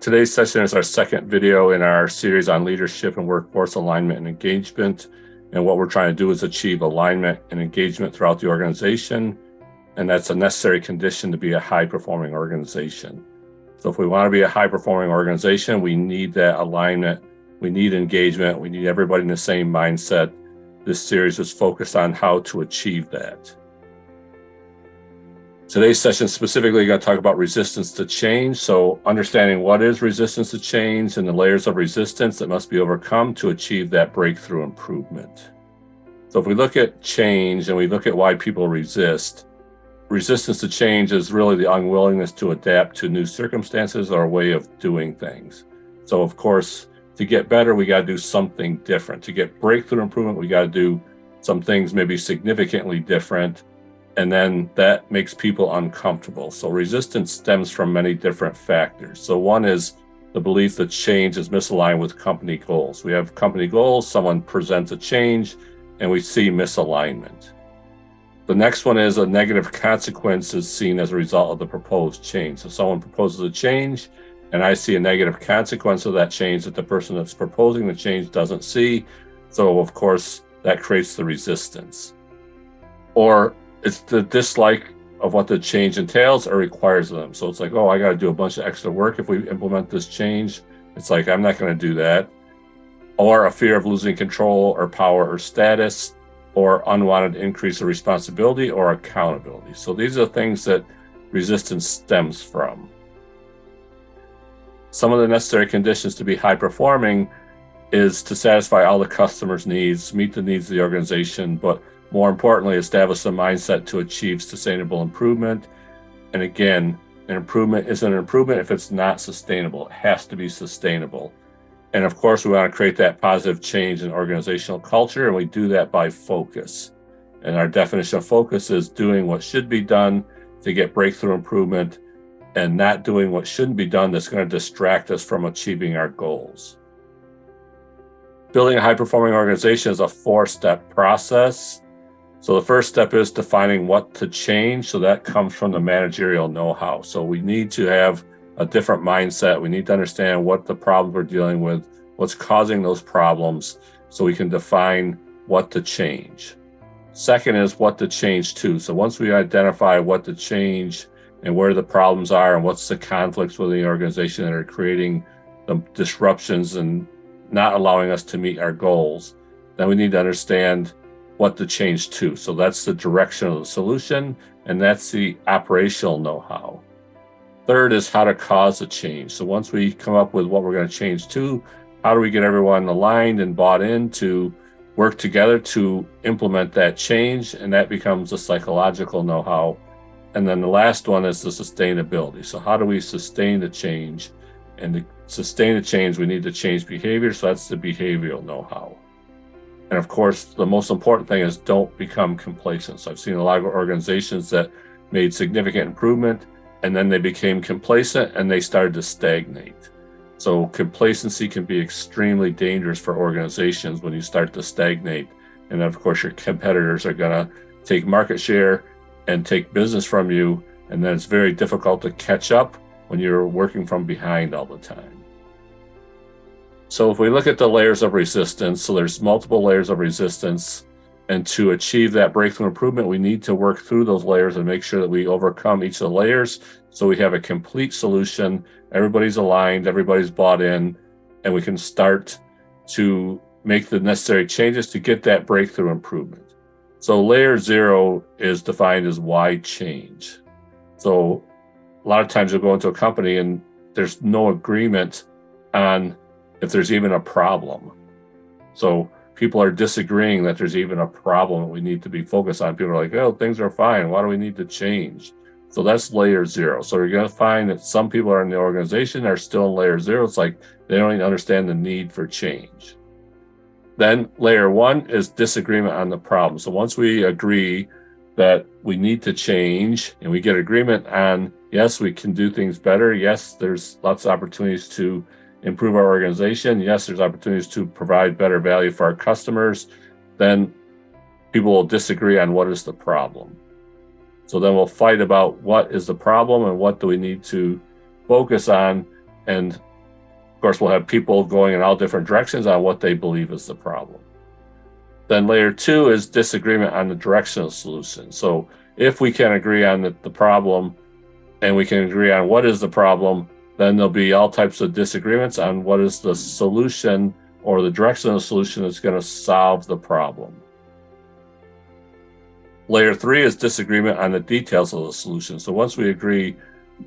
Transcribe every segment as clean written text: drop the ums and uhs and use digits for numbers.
Today's session is our second video in our series on leadership and workforce alignment and engagement. And what we're trying to do is achieve alignment and engagement throughout the organization. And that's a necessary condition to be a high-performing organization. So if we want to be a high-performing organization, we need that alignment, we need engagement, we need everybody in the same mindset. This series is focused on how to achieve that. Today's session specifically going to talk about resistance to change. So understanding what is resistance to change and the layers of resistance that must be overcome to achieve that breakthrough improvement. So if we look at change and we look at why people resist, resistance to change is really the unwillingness to adapt to new circumstances or a way of doing things. So of course, to get better, we got to do something different. To get breakthrough improvement, we got to do some things maybe significantly different. And then that makes people uncomfortable. So resistance stems from many different factors. So one is the belief that change is misaligned with company goals. We have company goals, someone presents a change, and we see misalignment. The next one is a negative consequence is seen as a result of the proposed change. So someone proposes a change, and I see a negative consequence of that change that the person that's proposing the change doesn't see. So of course, that creates the resistance. Or it's the dislike of what the change entails or requires of them. So it's like, oh, I got to do a bunch of extra work if we implement this change. It's like, I'm not going to do that. Or a fear of losing control or power or status, or unwanted increase of responsibility or accountability. So these are things that resistance stems from. Some of the necessary conditions to be high performing is to satisfy all the customer's needs, meet the needs of the organization, but more importantly, establish a mindset to achieve sustainable improvement. And again, an improvement isn't an improvement if it's not sustainable. It has to be sustainable. And of course, we want to create that positive change in organizational culture, and we do that by focus. And our definition of focus is doing what should be done to get breakthrough improvement and not doing what shouldn't be done that's going to distract us from achieving our goals. Building a high-performing organization is a 4-step process. So the first step is defining what to change. So that comes from the managerial know-how. So we need to have a different mindset. We need to understand what the problems we're dealing with, what's causing those problems, so we can define what to change. Second is what to change to. So once we identify what to change and where the problems are and what's the conflicts within the organization that are creating the disruptions and not allowing us to meet our goals, then we need to understand what to change to. So that's the direction of the solution, and that's the operational know-how. Third is how to cause a change. So once we come up with what we're going to change to, how do we get everyone aligned and bought in to work together to implement that change? And that becomes the psychological know-how. And then the last one is the sustainability. So how do we sustain the change? And to sustain the change, we need to change behavior. So that's the behavioral know-how. And of course, the most important thing is don't become complacent. So I've seen a lot of organizations that made significant improvement, and then they became complacent and they started to stagnate. So complacency can be extremely dangerous for organizations when you start to stagnate. And then of course, your competitors are going to take market share and take business from you. And then it's very difficult to catch up when you're working from behind all the time. So if we look at the layers of resistance, so there's multiple layers of resistance, and to achieve that breakthrough improvement, we need to work through those layers and make sure that we overcome each of the layers so we have a complete solution, everybody's aligned, everybody's bought in, and we can start to make the necessary changes to get that breakthrough improvement. So layer 0 is defined as why change. So a lot of times you'll go into a company and there's no agreement on if there's even a problem. So people are disagreeing that there's even a problem that we need to be focused on. People are like, oh, things are fine. Why do we need to change? So that's layer 0. So you're going to find that some people are in the organization are still in layer 0. It's like they don't even understand the need for change. Then layer 1 is disagreement on the problem. So once we agree that we need to change and we get agreement on, yes, we can do things better. Yes, there's lots of opportunities to improve our organization. Yes, there's opportunities to provide better value for our customers. Then people will disagree on what is the problem. So then we'll fight about what is the problem and what do we need to focus on. And course, we'll have people going in all different directions on what they believe is the problem. Then layer 2 is disagreement on the direction of the solution. So if we can agree on the problem and we can agree on what is the problem, then there'll be all types of disagreements on what is the solution or the direction of the solution that's going to solve the problem. Layer 3 is disagreement on the details of the solution. So once we agree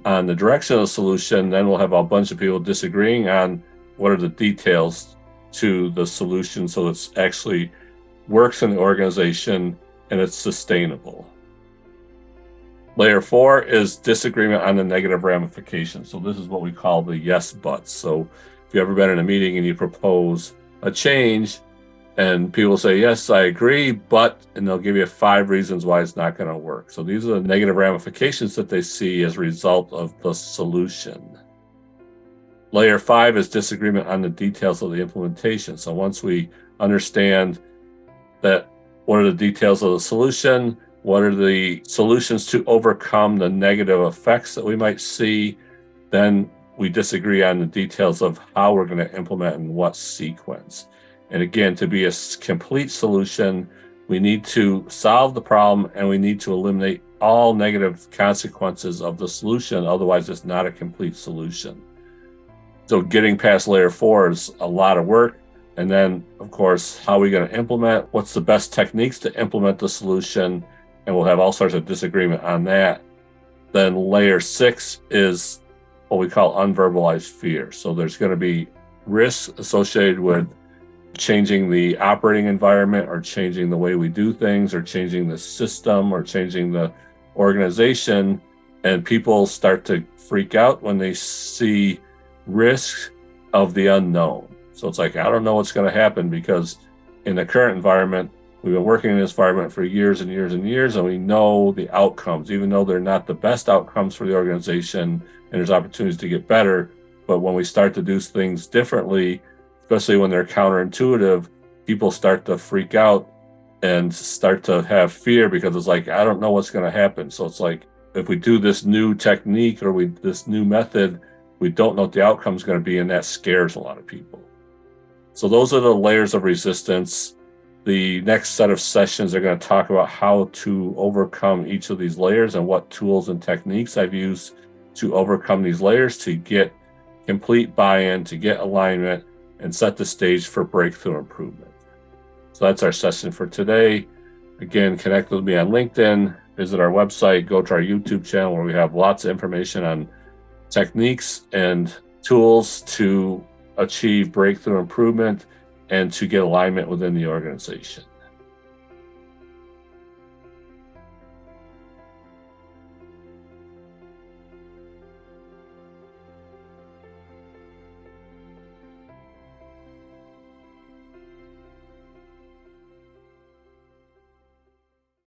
on the direction of the solution, then we'll have a bunch of people disagreeing on what are the details to the solution so it's actually works in the organization and it's sustainable. Layer 4 is disagreement on the negative ramifications. So this is what we call the yes buts. So if you've ever been in a meeting and you propose a change and people say, yes, I agree, but, and they'll give you 5 reasons why it's not going to work. So these are the negative ramifications that they see as a result of the solution. Layer 5 is disagreement on the details of the implementation. So once we understand that what are the details of the solution, what are the solutions to overcome the negative effects that we might see, then we disagree on the details of how we're going to implement in what sequence. And again, to be a complete solution, we need to solve the problem and we need to eliminate all negative consequences of the solution. Otherwise, it's not a complete solution. So getting past layer 4 is a lot of work. And then, of course, how are we going to implement? What's the best techniques to implement the solution? And we'll have all sorts of disagreement on that. Then layer 6 is what we call unverbalized fear. So there's going to be risks associated with changing the operating environment or changing the way we do things or changing the system or changing the organization. And people start to freak out when they see risks of the unknown. So it's like, I don't know what's going to happen because in the current environment, we've been working in this environment for years and years and years, and we know the outcomes, even though they're not the best outcomes for the organization and there's opportunities to get better. But when we start to do things differently, especially when they're counterintuitive, people start to freak out and start to have fear because it's like, I don't know what's going to happen. So it's like, if we do this new technique or this new method, we don't know what the outcome is going to be, and that scares a lot of people. So those are the layers of resistance. The next set of sessions are going to talk about how to overcome each of these layers and what tools and techniques I've used to overcome these layers to get complete buy-in, to get alignment, and set the stage for breakthrough improvement. So that's our session for today. Again, connect with me on LinkedIn, visit our website, go to our YouTube channel where we have lots of information on techniques and tools to achieve breakthrough improvement and to get alignment within the organization.